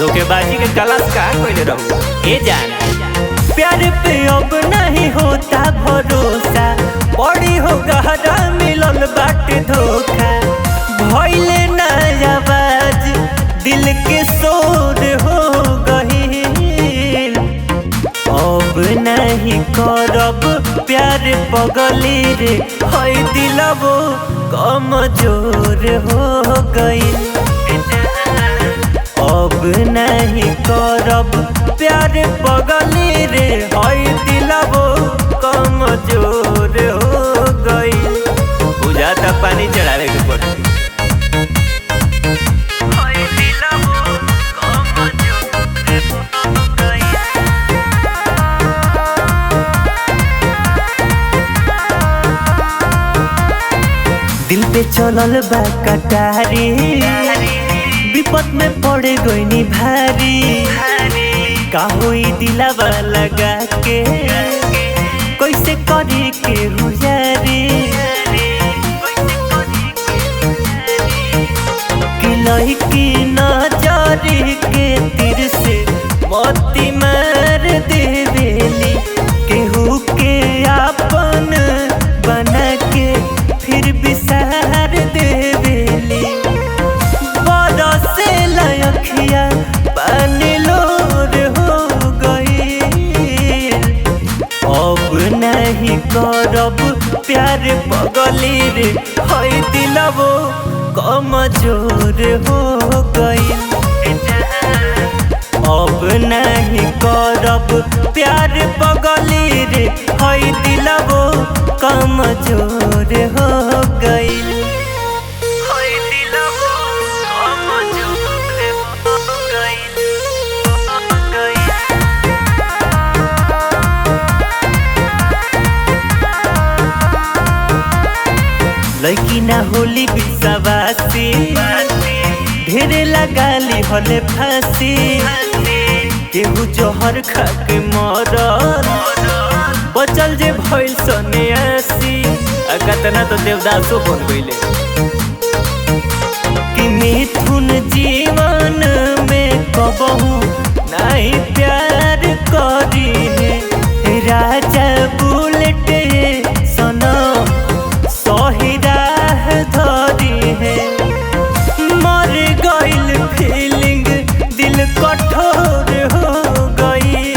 धोखेबाजी के क्लास का कोई रहू ए जान। प्यार पे अब नहीं होता भरोसा, बड़ी हो गहरा मिलल बाटे धोखा। भइले ना आवाज दिल के शोर हो गहिल, अब नहीं करब प्यार पगली रे, हई दिलबो कमजोर हो गइल। अब नहीं करब प्यार पगली रे, हई दिलबो कमजोर हो गइल। बुझाता पानी चढ़ावे के पड़ी। दिल पे चलल बा कटारी, विपद में पड़े गईनी भारी। का होई दिलावा लगा के, कैसे करी के गुजारी। कि लड़की नजरी के तीर से मोती मार देवेली, केहू के आपन बना के फिर बिसार देवेली। बरसे लखिया पानी लोर हो गई, अब नहीं करब प्यार पगली रे, हई दिलबो कमजोर हो गई। अब नहीं करब प्यार पगली रे, हई दिलबो कमजोर हो गई। लड़की ना होली बिसवासी, ढेरे लगाली हले फांसी। केहू जोहर खा के मरल, बचल जे भइल सन्यासी। कतना तो देवदासो बन गइले। कि मिथुन जीवन में कबहू नहीं प्यार करी है, राजा बुलेट सनम सही राह धरी है। मर गइल फीलिंग दिल कठोर हो गई,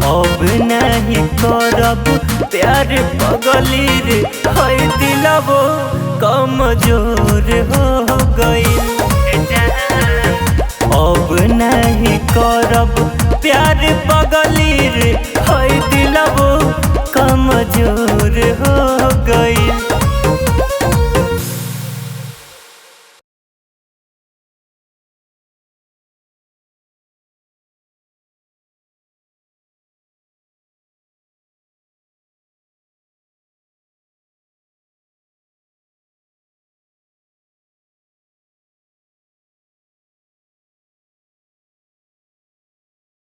अब नहीं करब प्यार पगली रे, हई दिलबो कमजोर